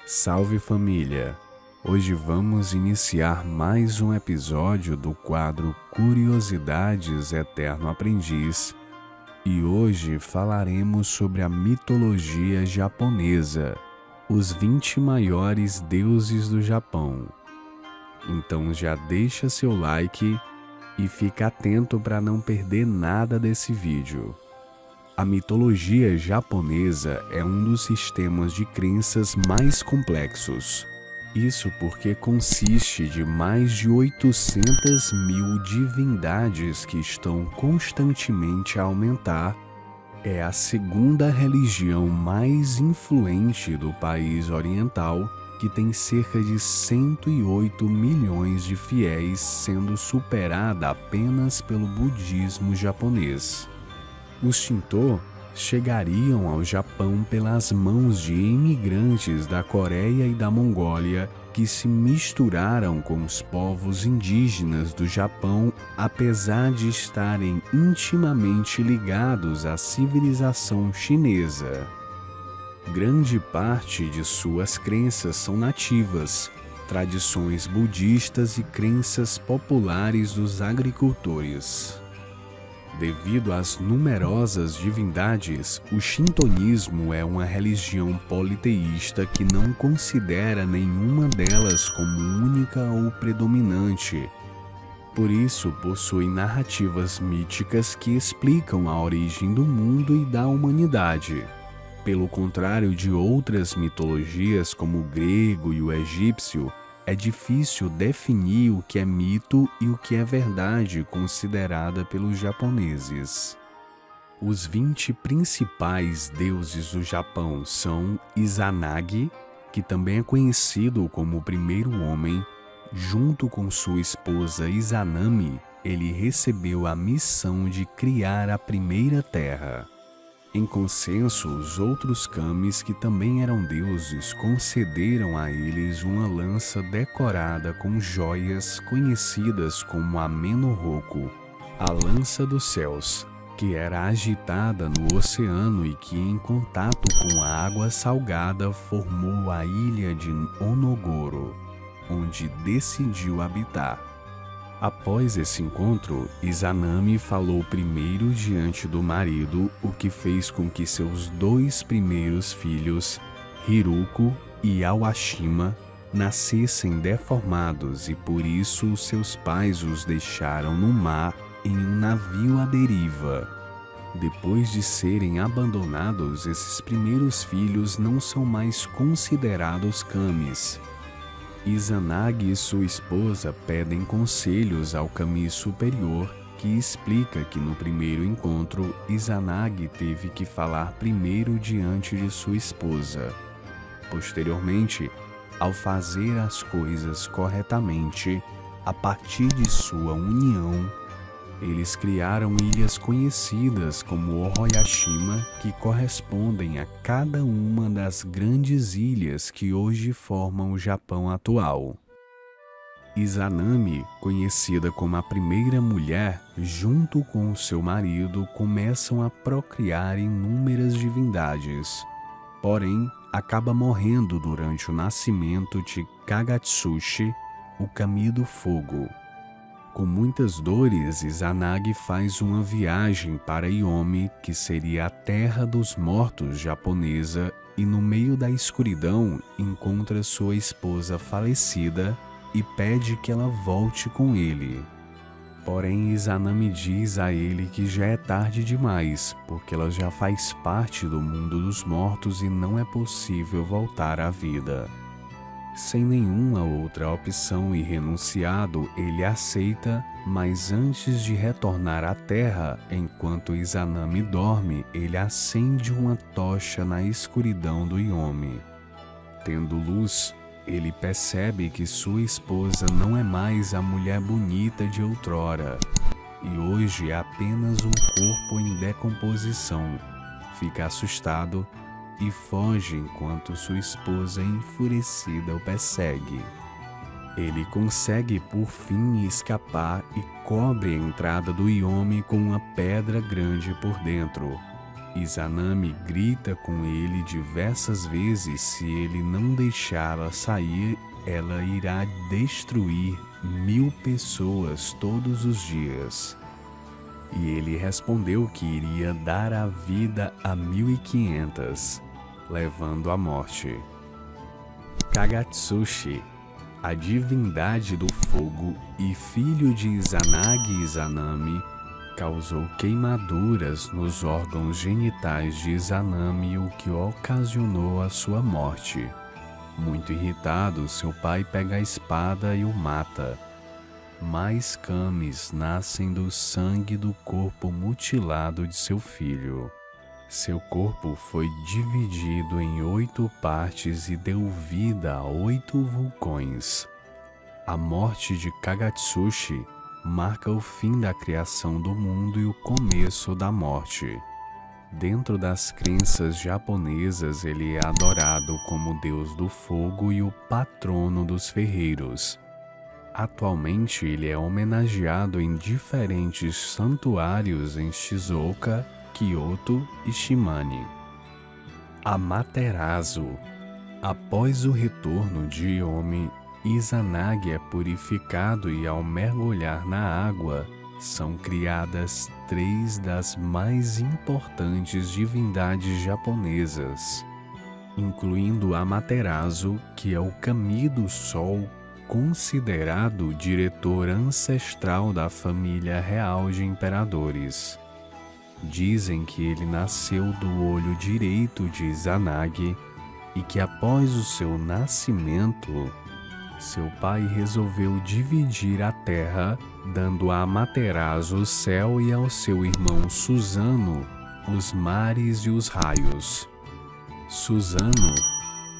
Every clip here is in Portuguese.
Salve família! Hoje vamos iniciar mais um episódio do quadro Curiosidades Eterno Aprendiz e hoje falaremos sobre a mitologia japonesa, os 20 maiores deuses do Japão. Então já deixa seu like e fica atento para não perder nada desse vídeo. A mitologia japonesa é um dos sistemas de crenças mais complexos. Isso porque consiste de mais de 800 mil divindades que estão constantemente a aumentar. É a segunda religião mais influente do país oriental, que tem cerca de 108 milhões de fiéis, sendo superada apenas pelo budismo japonês. Os Shinto chegariam ao Japão pelas mãos de imigrantes da Coreia e da Mongólia que se misturaram com os povos indígenas do Japão, apesar de estarem intimamente ligados à civilização chinesa. Grande parte de suas crenças são nativas, tradições budistas e crenças populares dos agricultores. Devido às numerosas divindades, o shintoísmo é uma religião politeísta que não considera nenhuma delas como única ou predominante. Por isso, possui narrativas míticas que explicam a origem do mundo e da humanidade. Pelo contrário de outras mitologias como o grego e o egípcio, é difícil definir o que é mito e o que é verdade considerada pelos japoneses. Os 20 principais deuses do Japão são Izanagi, que também é conhecido como o primeiro homem. Junto com sua esposa Izanami, ele recebeu a missão de criar a primeira terra. Em consenso, os outros kamis, que também eram deuses, concederam a eles uma lança decorada com joias conhecidas como a Menorroku, a lança dos céus, que era agitada no oceano e que, em contato com a água salgada, formou a ilha de Onogoro, onde decidiu habitar. Após esse encontro, Izanami falou primeiro diante do marido, o que fez com que seus dois primeiros filhos, Hiruko e Awashima, nascessem deformados e por isso seus pais os deixaram no mar em um navio à deriva. Depois de serem abandonados, esses primeiros filhos não são mais considerados kamis. Izanagi e sua esposa pedem conselhos ao kami superior, que explica que no primeiro encontro, Izanagi teve que falar primeiro diante de sua esposa. Posteriormente, ao fazer as coisas corretamente, a partir de sua união, eles criaram ilhas conhecidas como Oroyashima, que correspondem a cada uma das grandes ilhas que hoje formam o Japão atual. Izanami, conhecida como a primeira mulher, junto com seu marido, começam a procriar inúmeras divindades. Porém, acaba morrendo durante o nascimento de Kagatsushi, o kami do fogo. Com muitas dores, Izanagi faz uma viagem para Yomi, que seria a terra dos mortos japonesa, e no meio da escuridão encontra sua esposa falecida e pede que ela volte com ele. Porém, Izanami diz a ele que já é tarde demais, porque ela já faz parte do mundo dos mortos e não é possível voltar à vida. Sem nenhuma outra opção e renunciado, ele aceita, mas antes de retornar à terra, enquanto Izanami dorme, ele acende uma tocha na escuridão do Yomi. Tendo luz, ele percebe que sua esposa não é mais a mulher bonita de outrora, e hoje é apenas um corpo em decomposição. Fica assustado e foge enquanto sua esposa enfurecida o persegue. Ele consegue por fim escapar e cobre a entrada do Yomi com uma pedra grande por dentro. Izanami grita com ele diversas vezes. Se ele não deixá-la sair, ela irá destruir 1000 pessoas todos os dias. E ele respondeu que iria dar a vida a 1500, levando à morte. Kagatsushi, a divindade do fogo e filho de Izanagi e Izanami, causou queimaduras nos órgãos genitais de Izanami, o que ocasionou a sua morte. Muito irritado, seu pai pega a espada e o mata. Mais kamis nascem do sangue do corpo mutilado de seu filho. Seu corpo foi dividido em 8 partes e deu vida a 8 vulcões. A morte de Kagatsushi marca o fim da criação do mundo e o começo da morte. Dentro das crenças japonesas, ele é adorado como deus do fogo e o patrono dos ferreiros. Atualmente, ele é homenageado em diferentes santuários em Shizuoka, Kyoto e Shimane. Amaterasu. Após o retorno de Yomi, Izanagi é purificado e, ao mergulhar na água, são criadas 3 das mais importantes divindades japonesas, incluindo Amaterasu, que é o Kami do Sol, considerado o diretor ancestral da família real de imperadores. Dizem que ele nasceu do olho direito de Izanagi e que, após o seu nascimento, seu pai resolveu dividir a terra, dando a Amaterasu o céu e ao seu irmão Susano os mares e os raios. Susano,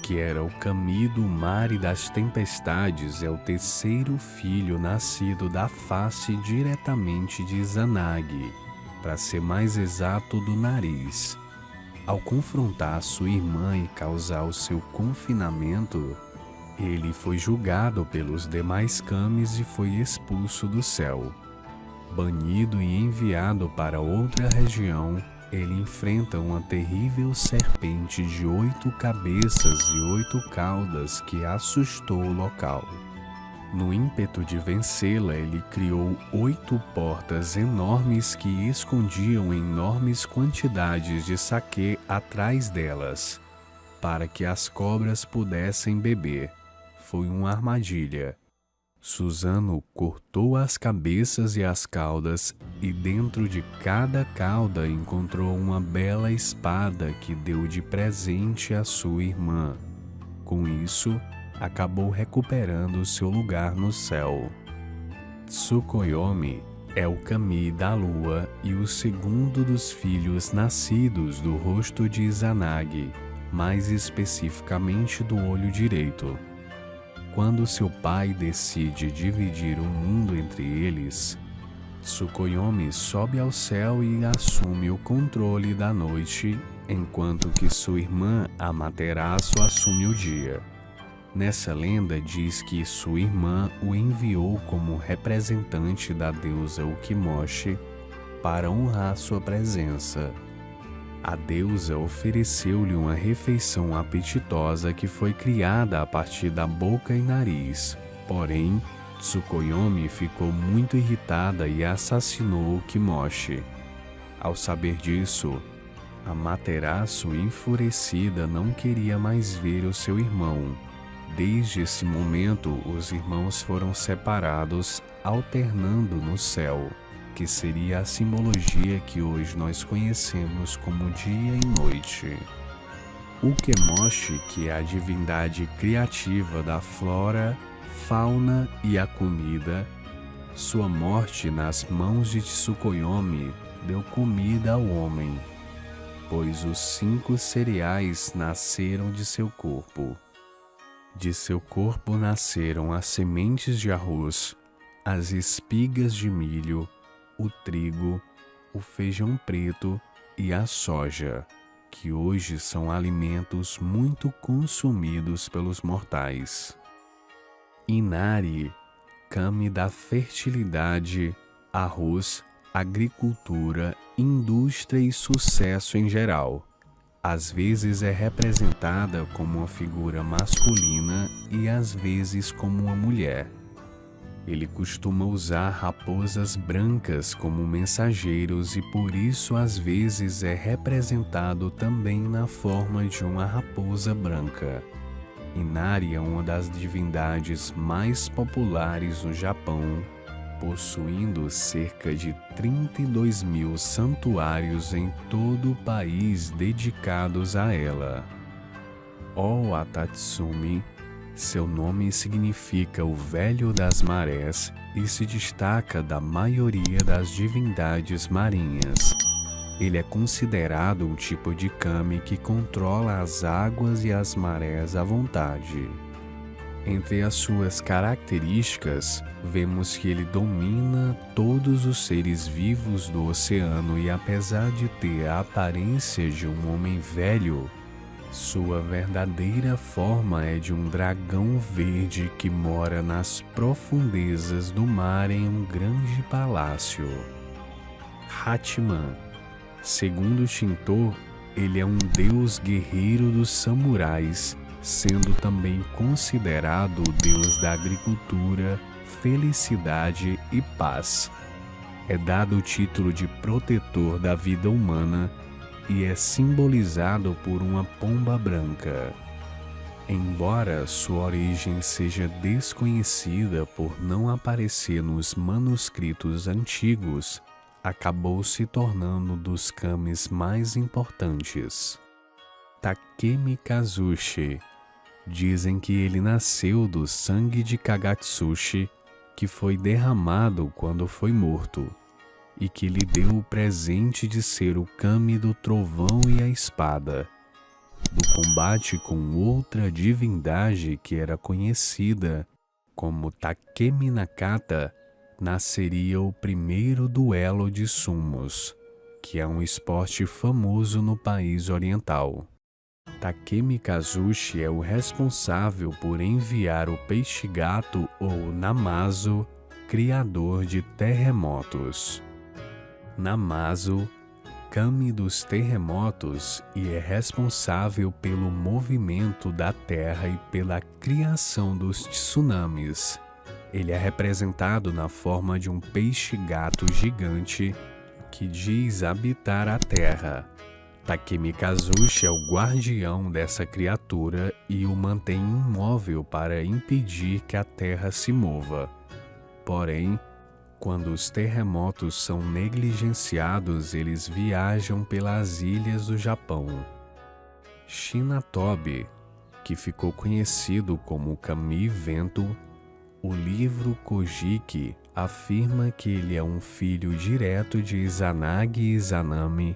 que era o Kami do mar e das tempestades, é o 3º filho nascido da face diretamente de Izanagi, para ser mais exato, do nariz. Ao confrontar sua irmã e causar o seu confinamento, ele foi julgado pelos demais kamis e foi expulso do céu. Banido e enviado para outra região, ele enfrenta uma terrível serpente de 8 cabeças e 8 caudas que assustou o local. No ímpeto de vencê-la, ele criou 8 portas enormes que escondiam enormes quantidades de saquê atrás delas, para que as cobras pudessem beber. Foi uma armadilha. Susano cortou as cabeças e as caudas, e dentro de cada cauda encontrou uma bela espada que deu de presente à sua irmã. Com isso, acabou recuperando seu lugar no céu. Tsukuyomi é o Kami da lua e o 2º dos filhos nascidos do rosto de Izanagi, mais especificamente do olho direito. Quando seu pai decide dividir o mundo entre eles, Tsukuyomi sobe ao céu e assume o controle da noite, enquanto que sua irmã Amaterasu assume o dia. Nessa lenda diz que sua irmã o enviou como representante da deusa Ukimoshi para honrar sua presença. A deusa ofereceu-lhe uma refeição apetitosa que foi criada a partir da boca e nariz. Porém, Tsukuyomi ficou muito irritada e assassinou Ukimoshi. Ao saber disso, Amaterasu, enfurecida, não queria mais ver o seu irmão. Desde esse momento, os irmãos foram separados, alternando no céu, que seria a simbologia que hoje nós conhecemos como dia e noite. Ukimoshi, que é a divindade criativa da flora, fauna e a comida, sua morte nas mãos de Tsukuyomi deu comida ao homem, pois os 5 cereais nasceram de seu corpo. De seu corpo nasceram as sementes de arroz, as espigas de milho, o trigo, o feijão preto e a soja, que hoje são alimentos muito consumidos pelos mortais. Inari, Kami da fertilidade, arroz, agricultura, indústria e sucesso em geral. Às vezes é representada como uma figura masculina e às vezes como uma mulher. Ele costuma usar raposas brancas como mensageiros e por isso às vezes é representado também na forma de uma raposa branca. Inari é uma das divindades mais populares no Japão, possuindo cerca de 32.000 santuários em todo o país dedicados a ela. O-Atatsumi, seu nome significa o Velho das Marés e se destaca da maioria das divindades marinhas. Ele é considerado um tipo de kami que controla as águas e as marés à vontade. Entre as suas características, vemos que ele domina todos os seres vivos do oceano e apesar de ter a aparência de um homem velho, sua verdadeira forma é de um dragão verde que mora nas profundezas do mar em um grande palácio. Hachiman. Segundo Shinto, ele é um deus guerreiro dos samurais, sendo também considerado o deus da agricultura, felicidade e paz. É dado o título de protetor da vida humana e é simbolizado por uma pomba branca. Embora sua origem seja desconhecida por não aparecer nos manuscritos antigos, acabou se tornando um dos kamis mais importantes. Takemi Kazushi. Dizem que ele nasceu do sangue de Kagatsushi, que foi derramado quando foi morto, e que lhe deu o presente de ser o kami do trovão e a espada. Do combate com outra divindade que era conhecida como Takemi Nakata, nasceria o primeiro duelo de sumos, que é um esporte famoso no país oriental. Takemi Kazushi é o responsável por enviar o peixe-gato ou Namazo, criador de terremotos. Namazo, kami dos terremotos e é responsável pelo movimento da terra e pela criação dos tsunamis. Ele é representado na forma de um peixe-gato gigante que diz habitar a terra. Takemi Kazushi é o guardião dessa criatura e o mantém imóvel para impedir que a terra se mova. Porém, quando os terremotos são negligenciados, eles viajam pelas ilhas do Japão. Shinatobi, que ficou conhecido como Kami Vento, o livro Kojiki afirma que ele é um filho direto de Izanagi e Izanami,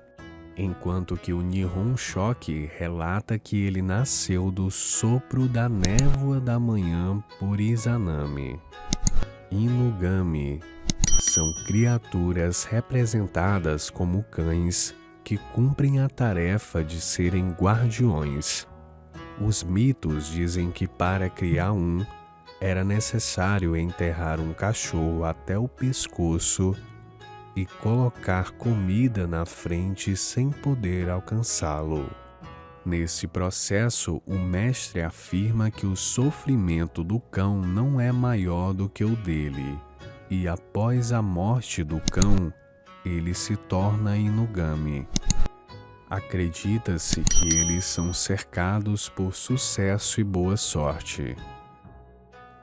enquanto que o Nihon Shoki relata que ele nasceu do sopro da névoa da manhã por Izanami. Inugami são criaturas representadas como cães que cumprem a tarefa de serem guardiões. Os mitos dizem que para criar um, era necessário enterrar um cachorro até o pescoço e colocar comida na frente sem poder alcançá-lo. Nesse processo, o mestre afirma que o sofrimento do cão não é maior do que o dele, e após a morte do cão, ele se torna Inugami. Acredita-se que eles são cercados por sucesso e boa sorte.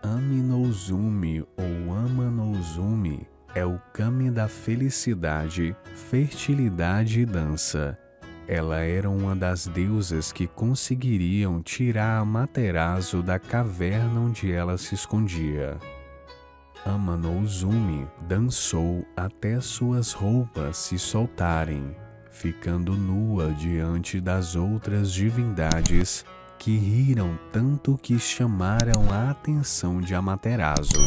Ami no Uzumi ou Ama no Uzumi é o kami da felicidade, fertilidade e dança. Ela era uma das deusas que conseguiriam tirar Amaterasu da caverna onde ela se escondia. Ama no Uzumi dançou até suas roupas se soltarem, ficando nua diante das outras divindades que riram tanto que chamaram a atenção de Amaterasu.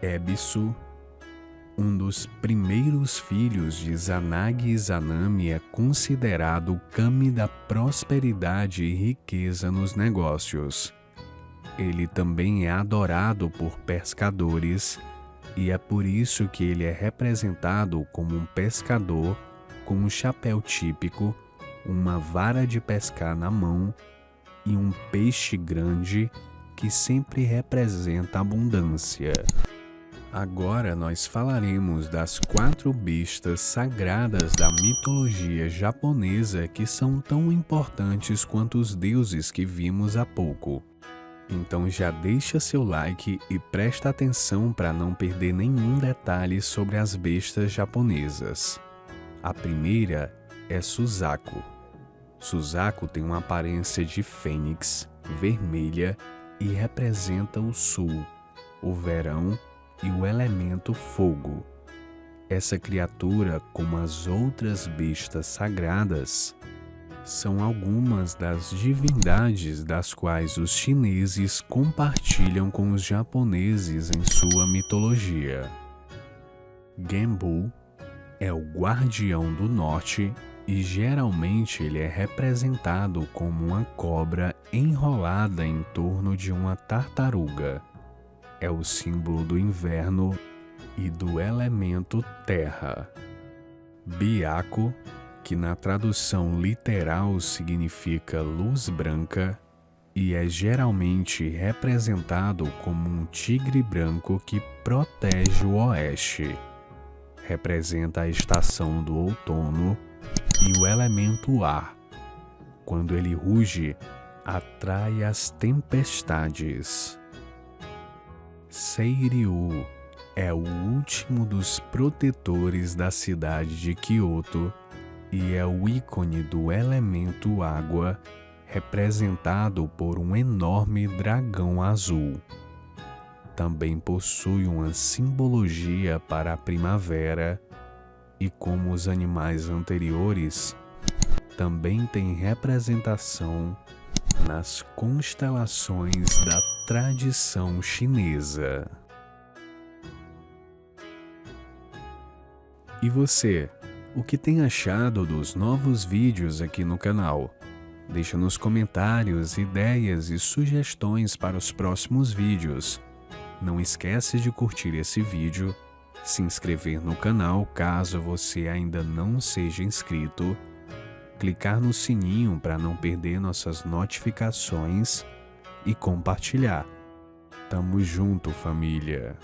Ebisu, um dos primeiros filhos de Izanagi e Izanami, é considerado o kami da prosperidade e riqueza nos negócios. Ele também é adorado por pescadores, e é por isso que ele é representado como um pescador com um chapéu típico, uma vara de pescar na mão e um peixe grande que sempre representa abundância. Agora nós falaremos das 4 bestas sagradas da mitologia japonesa que são tão importantes quanto os deuses que vimos há pouco. Então já deixa seu like e presta atenção para não perder nenhum detalhe sobre as bestas japonesas. A primeira é Suzaku. Suzaku tem uma aparência de fênix, vermelha e representa o sul, o verão e o elemento fogo. Essa criatura, como as outras bestas sagradas, são algumas das divindades das quais os chineses compartilham com os japoneses em sua mitologia. Genbu é o guardião do norte e geralmente ele é representado como uma cobra enrolada em torno de uma tartaruga. É o símbolo do inverno e do elemento terra. Byaku, que na tradução literal significa luz branca, e é geralmente representado como um tigre branco que protege o oeste. Representa a estação do outono e o elemento ar. Quando ele ruge, atrai as tempestades. Seiryu é o último dos protetores da cidade de Kyoto e é o ícone do elemento água, representado por um enorme dragão azul. Também possui uma simbologia para a primavera e, como os animais anteriores, também tem representação nas constelações da tradição chinesa. E você, o que tem achado dos novos vídeos aqui no canal? Deixa nos comentários ideias e sugestões para os próximos vídeos. Não esquece de curtir esse vídeo, se inscrever no canal caso você ainda não seja inscrito, clicar no sininho para não perder nossas notificações e compartilhar. Tamo junto, família!